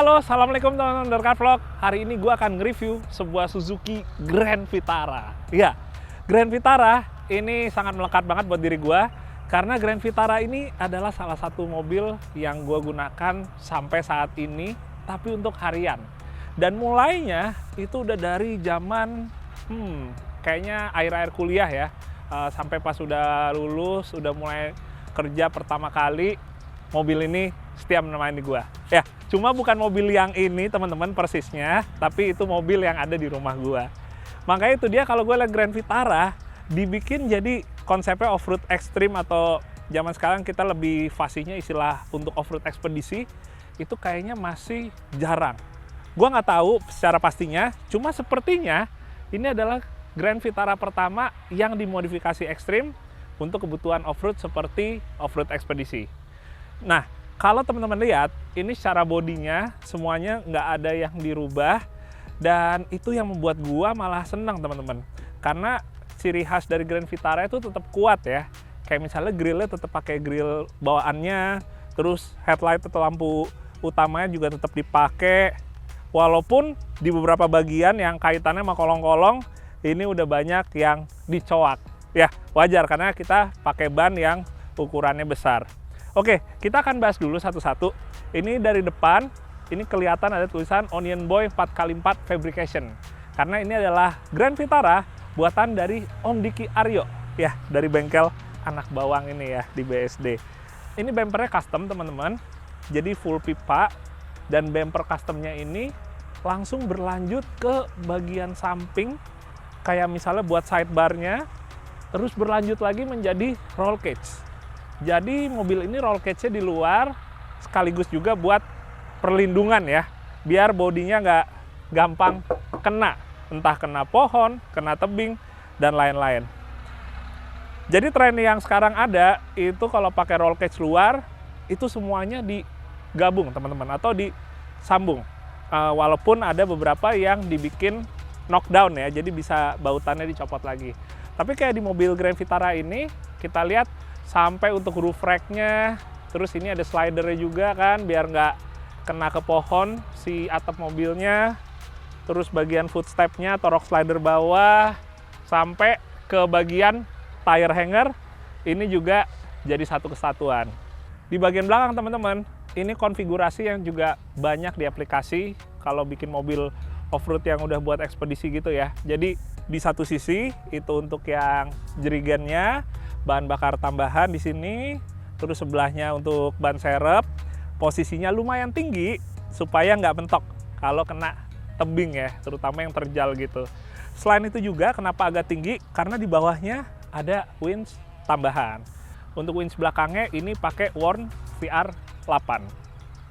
Halo, assalamualaikum teman-teman Undercar Vlog. Hari ini gue akan nge-review sebuah Suzuki Grand Vitara. Iya, Grand Vitara ini sangat melekat banget buat diri gue karena Grand Vitara ini adalah salah satu mobil yang gue gunakan sampai saat ini, tapi untuk harian. Dan mulainya itu udah dari zaman kayaknya akhir-akhir kuliah ya, sampai pas udah lulus, udah mulai kerja pertama kali, mobil ini setiap menemani gue. Ya, cuma bukan mobil yang ini teman-teman persisnya, tapi itu mobil yang ada di rumah gue. Makanya itu dia kalau gue lihat Grand Vitara dibikin jadi konsepnya off-road ekstrim, atau zaman sekarang kita lebih fasihnya istilah untuk off-road ekspedisi, itu kayaknya masih jarang. Gue nggak tahu secara pastinya, cuma sepertinya ini adalah Grand Vitara pertama yang dimodifikasi ekstrim untuk kebutuhan off-road seperti off-road ekspedisi. Nah, kalau teman-teman lihat, ini secara bodinya semuanya nggak ada yang dirubah, dan itu yang membuat gua malah senang teman-teman. Karena ciri khas dari Grand Vitara itu tetap kuat ya. Kayak misalnya grillnya tetap pakai grill bawaannya, terus headlight atau lampu utamanya juga tetap dipakai. Walaupun di beberapa bagian yang kaitannya sama kolong-kolong, ini udah banyak yang dicoak. Ya, wajar karena kita pakai ban yang ukurannya besar. Oke, kita akan bahas dulu satu-satu. Ini dari depan, ini kelihatan ada tulisan Onion Boy 4x4 Fabrication. Karena ini adalah Grand Vitara buatan dari Om Diki Aryo. Ya, dari bengkel Anak Bawang ini ya, di BSD. Ini bumpernya custom teman-teman. Jadi full pipa, dan bumper customnya ini langsung berlanjut ke bagian samping. Kayak misalnya buat sidebarnya, terus berlanjut lagi menjadi roll cage. Jadi mobil ini roll cage-nya di luar, sekaligus juga buat perlindungan ya, biar bodinya nggak gampang kena, entah kena pohon, kena tebing, dan lain-lain. Jadi tren yang sekarang ada, itu kalau pakai roll cage luar, itu semuanya digabung teman-teman, atau disambung. Walaupun ada beberapa yang dibikin knockdown ya, jadi bisa bautannya dicopot lagi. Tapi kayak di mobil Grand Vitara ini, kita lihat sampai untuk roof rack-nya, terus ini ada slidernya juga kan, biar nggak kena ke pohon si atap mobilnya, terus bagian footstep-nya atau rock slider bawah, sampai ke bagian tire hanger, ini juga jadi satu kesatuan. Di bagian belakang teman-teman, ini konfigurasi yang juga banyak di aplikasi kalau bikin mobil off-road yang udah buat ekspedisi gitu ya. Jadi di satu sisi itu untuk yang jerigennya, bahan bakar tambahan di sini, terus sebelahnya untuk ban serep, posisinya lumayan tinggi supaya nggak mentok kalau kena tebing ya, terutama yang terjal gitu. Selain itu juga kenapa agak tinggi, karena di bawahnya ada winch tambahan. Untuk winch belakangnya ini pakai Warn VR8.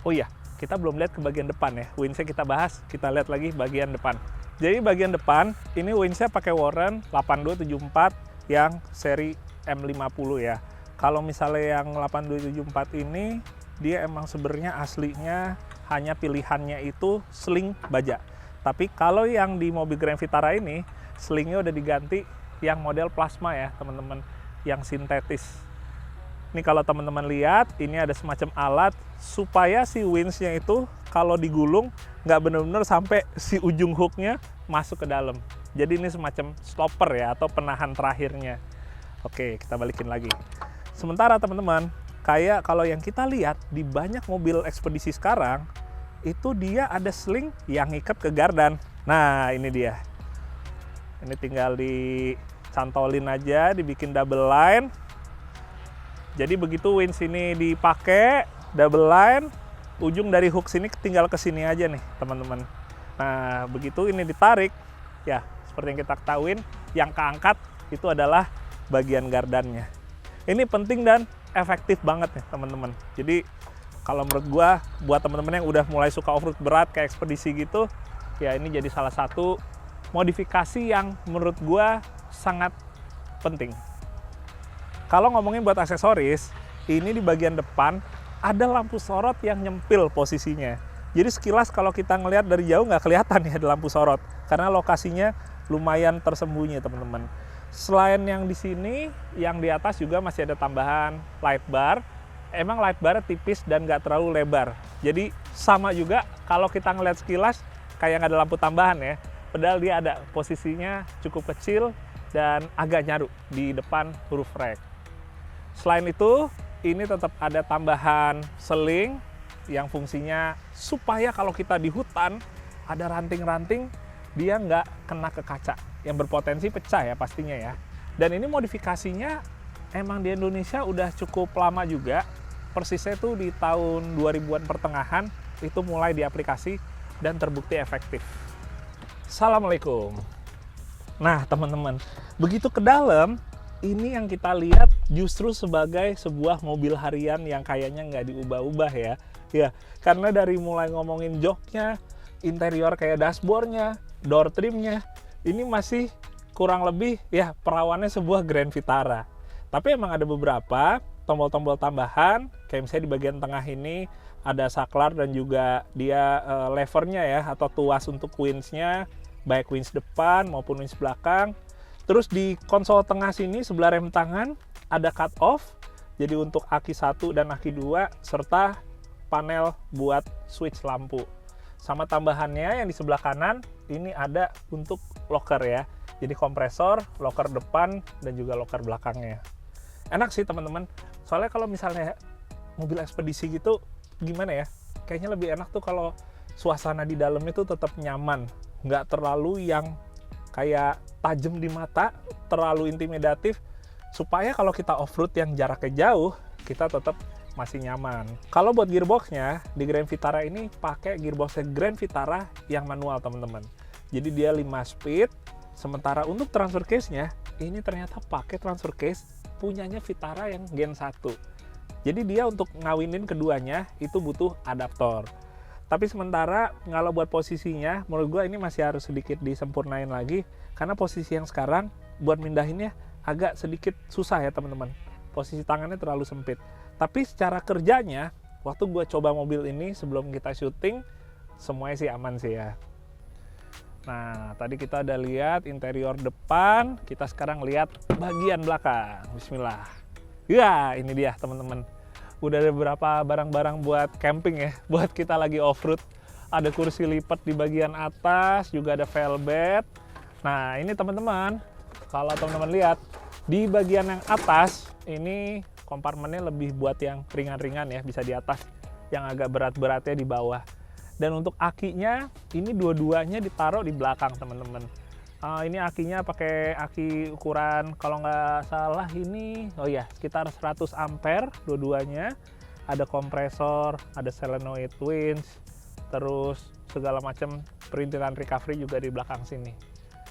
Oh iya, kita belum lihat ke bagian depan ya, winchnya kita bahas, kita lihat lagi bagian depan. Jadi bagian depan ini winchnya pakai Warn 8274 yang seri M50 ya. Kalau misalnya yang 8274 ini, dia emang sebenarnya aslinya hanya pilihannya itu sling baja. Tapi kalau yang di mobil Grand Vitara ini, slingnya udah diganti yang model plasma ya teman-teman, yang sintetis. Ini kalau teman-teman lihat, ini ada semacam alat supaya si winch-nya itu kalau digulung nggak benar-benar sampai si ujung hooknya masuk ke dalam. Jadi ini semacam stopper ya, atau penahan terakhirnya. Oke, kita balikin lagi. Sementara teman-teman, kayak kalau yang kita lihat di banyak mobil ekspedisi sekarang, itu dia ada sling yang ngikat ke gardan. Nah, ini dia. Ini tinggal dicantolin aja, dibikin double line. Jadi begitu winch ini dipakai, double line, ujung dari hook sini tinggal ke sini aja nih, teman-teman. Nah, begitu ini ditarik, ya seperti yang kita ketahuin, yang keangkat itu adalah bagian gardannya. Ini penting dan efektif banget ya teman-teman. Jadi kalau menurut gua, buat teman-teman yang udah mulai suka off-road berat kayak ekspedisi gitu, ya ini jadi salah satu modifikasi yang menurut gua sangat penting. Kalau ngomongin buat aksesoris, ini di bagian depan ada lampu sorot yang nyempil posisinya. Jadi sekilas kalau kita ngelihat dari jauh nggak kelihatan ya ada lampu sorot, karena lokasinya lumayan tersembunyi teman-teman. Selain yang di sini, yang di atas juga masih ada tambahan light bar emang light bar tipis dan nggak terlalu lebar. Jadi sama juga kalau kita ngeliat sekilas kayak nggak ada lampu tambahan ya. Padahal dia ada posisinya cukup kecil dan agak nyaru di depan huruf rek. Selain itu, ini tetap ada tambahan seling yang fungsinya supaya kalau kita di hutan ada ranting-ranting, dia nggak kena ke kaca yang berpotensi pecah ya pastinya ya. Dan ini modifikasinya emang di Indonesia udah cukup lama juga, persisnya tuh di tahun 2000-an pertengahan itu mulai diaplikasi dan terbukti efektif. Assalamualaikum. Nah teman-teman, begitu ke dalam, ini yang kita lihat justru sebagai sebuah mobil harian yang kayaknya nggak diubah-ubah ya. Ya, karena dari mulai ngomongin joknya, interior kayak dashboardnya, door trimnya, ini masih kurang lebih ya perawannya sebuah Grand Vitara. Tapi emang ada beberapa tombol-tombol tambahan, kayak misalnya di bagian tengah ini ada saklar dan juga dia levernya ya, atau tuas untuk winch-nya, baik winch depan maupun winch belakang. Terus di konsol tengah sini sebelah rem tangan ada cut off, jadi untuk aki 1 dan aki 2 serta panel buat switch lampu. Sama tambahannya yang di sebelah kanan ini ada untuk locker ya. Jadi kompresor, locker depan dan juga locker belakangnya. Enak sih teman-teman. Soalnya kalau misalnya mobil ekspedisi gitu gimana ya? Kayaknya lebih enak tuh kalau suasana di dalamnya tuh tetap nyaman, nggak terlalu yang kayak tajam di mata, terlalu intimidatif, supaya kalau kita off-road yang jaraknya jauh, kita tetap masih nyaman. Kalau buat gearboxnya, di Grand Vitara ini pakai gearboxnya Grand Vitara yang manual teman-teman. Jadi dia 5 speed, sementara untuk transfer case-nya, ini ternyata pakai transfer case punyanya Vitara yang Gen 1. Jadi dia untuk ngawinin keduanya, itu butuh adaptor. Tapi sementara kalau buat posisinya, menurut gue ini masih harus sedikit disempurnain lagi, karena posisi yang sekarang buat mindahinnya agak sedikit susah ya teman-teman. Posisi tangannya terlalu sempit. Tapi secara kerjanya, waktu gue coba mobil ini sebelum kita syuting, semuanya sih aman sih ya. Nah, tadi kita udah lihat interior depan, kita sekarang lihat bagian belakang. Bismillah. Ya, ini dia teman-teman. Udah ada beberapa barang-barang buat camping ya, buat kita lagi off-road. Ada kursi lipat di bagian atas, juga ada velvet. Nah, ini teman-teman, kalau teman-teman lihat, di bagian yang atas, ini kompartemennya lebih buat yang ringan-ringan ya, bisa di atas. Yang agak berat-beratnya di bawah. Dan untuk akinya, ini dua-duanya ditaruh di belakang teman-teman. Ini akinya pakai aki ukuran kalau nggak salah ini, oh ya sekitar 100 ampere dua-duanya. Ada kompresor, ada solenoid winch, terus segala macam perintilan recovery juga di belakang sini.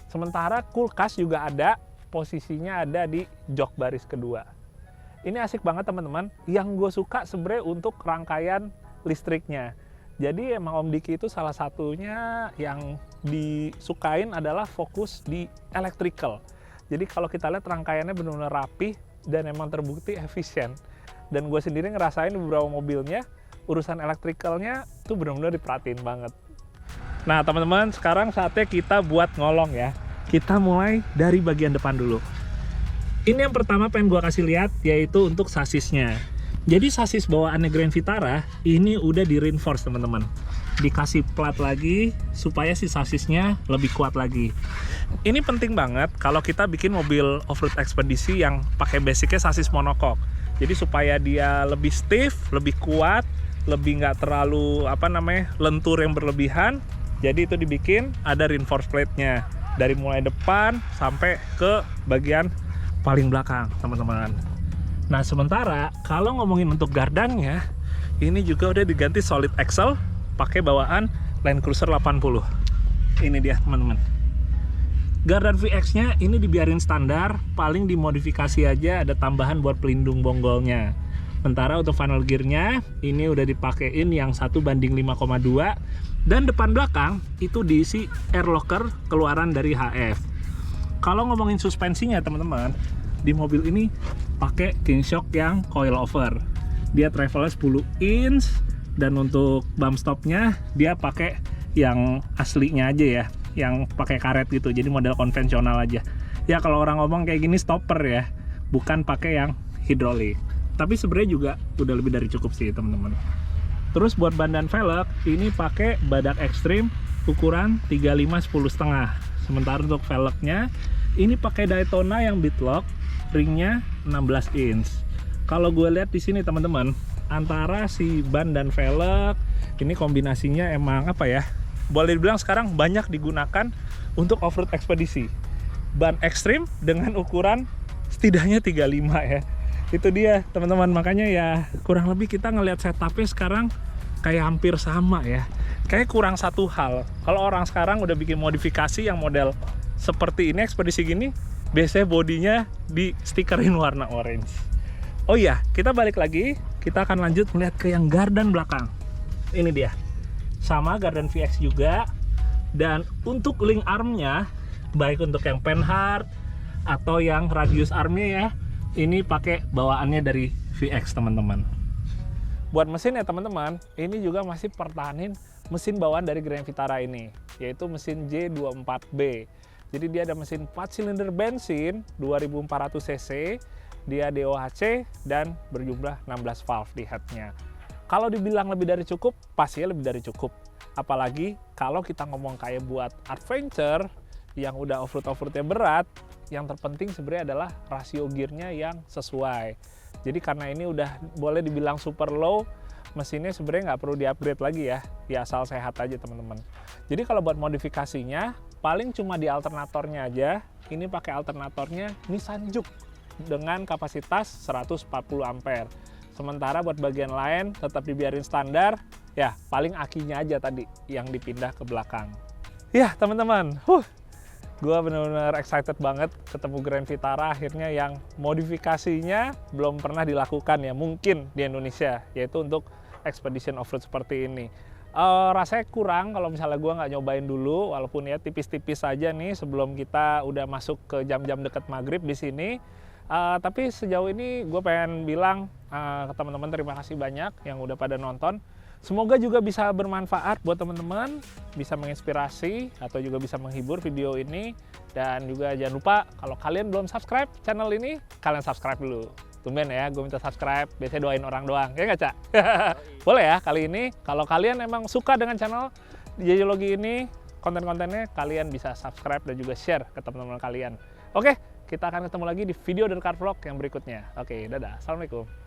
Sementara kulkas juga ada, posisinya ada di jok baris kedua. Ini asik banget teman-teman. Yang gue suka sebenarnya untuk rangkaian listriknya. Jadi emang Om Diki itu salah satunya yang disukain adalah fokus di electrical. Jadi kalau kita lihat rangkaiannya benar-benar rapi dan emang terbukti efisien. Dan gue sendiri ngerasain beberapa mobilnya, urusan electricalnya tuh benar-benar diperhatiin banget. Nah teman-teman, sekarang saatnya kita buat ngolong ya. Kita mulai dari bagian depan dulu. Ini yang pertama pengen gue kasih lihat, yaitu untuk sasisnya. Jadi sasis bawaannya Grand Vitara ini udah di reinforce teman-teman. Dikasih plat lagi supaya si sasisnya lebih kuat lagi. Ini penting banget kalau kita bikin mobil off-road ekspedisi yang pakai basicnya sasis monokok. Jadi supaya dia lebih stiff, lebih kuat, lebih nggak terlalu lentur yang berlebihan. Jadi itu dibikin ada reinforce plate-nya dari mulai depan sampai ke bagian paling belakang teman-teman. Nah sementara kalau ngomongin untuk gardannya, ini juga udah diganti solid axle pakai bawaan Land Cruiser 80. Ini dia teman-teman. Gardan VX-nya ini dibiarin standar, paling dimodifikasi aja ada tambahan buat pelindung bonggolnya. Sementara untuk funnel gear-nya ini udah dipakein yang 1:5,2 dan depan belakang itu diisi air locker keluaran dari HF. Kalau ngomongin suspensinya teman-teman, di mobil ini pakai Kingshock yang coil over. Dia travelnya 10 inch dan untuk bump stopnya dia pakai yang aslinya aja ya, yang pakai karet gitu. Jadi model konvensional aja. Ya kalau orang ngomong kayak gini stopper ya, bukan pakai yang hidrolik. Tapi sebenarnya juga udah lebih dari cukup sih teman-teman. Terus buat ban dan velg, ini pakai badak ekstrim ukuran 35 10,5. Sementara untuk velgnya, ini pakai Daytona yang beadlock, ringnya 16 inch. Kalau gue lihat di sini teman-teman, antara si ban dan velg, ini kombinasinya emang apa ya? Boleh dibilang sekarang banyak digunakan untuk off-road ekspedisi. Ban ekstrim dengan ukuran setidaknya 35 ya. Itu dia teman-teman, makanya ya kurang lebih kita ngelihat setupnya sekarang kayak hampir sama ya. Kayak kurang satu hal. Kalau orang sekarang udah bikin modifikasi yang model seperti ini, ekspedisi gini, biasanya bodinya di stikerin warna orange. Oh iya, kita balik lagi, kita akan lanjut melihat ke yang gardan belakang. Ini dia, sama gardan VX juga. Dan untuk link armnya, baik untuk yang Panhard atau yang radius armnya ya, ini pakai bawaannya dari VX teman-teman. Buat mesin ya teman-teman, ini juga masih pertahanin mesin bawaan dari Grand Vitara ini, yaitu mesin J24B. Jadi dia ada mesin 4 silinder bensin 2400 cc, dia DOHC dan berjumlah 16 valve di headnya. Kalau dibilang lebih dari cukup, pastinya lebih dari cukup. Apalagi kalau kita ngomong kayak buat adventure yang udah off-road-nya berat, yang terpenting sebenarnya adalah rasio gearnya yang sesuai. Jadi karena ini udah boleh dibilang super low, mesinnya sebenarnya nggak perlu di-upgrade lagi ya. Ya asal sehat aja teman-teman. Jadi kalau buat modifikasinya, paling cuma di alternatornya aja. Ini pakai alternatornya Nissan Juke dengan kapasitas 140 ampere. Sementara buat bagian lain tetap dibiarin standar, ya paling akinya aja tadi yang dipindah ke belakang. Ya teman-teman, gue benar-benar excited banget ketemu Grand Vitara akhirnya yang modifikasinya belum pernah dilakukan ya mungkin di Indonesia, yaitu untuk expedition off-road seperti ini. Rasanya kurang kalau misalnya gue nggak nyobain dulu, walaupun ya tipis-tipis saja nih sebelum kita udah masuk ke jam-jam dekat maghrib di sini. Tapi sejauh ini gue pengen bilang ke teman-teman terima kasih banyak yang udah pada nonton. Semoga juga bisa bermanfaat buat teman-teman, bisa menginspirasi atau juga bisa menghibur video ini. Dan juga jangan lupa kalau kalian belum subscribe channel ini, kalian subscribe dulu. Tumben ya, gue minta subscribe, biasanya doain orang doang, ya nggak Cak? Boleh ya kali ini, kalau kalian emang suka dengan channel JJlogi ini, konten-kontennya kalian bisa subscribe dan juga share ke teman-teman kalian. Oke, kita akan ketemu lagi di video The Car Vlog yang berikutnya. Oke, dadah, assalamualaikum.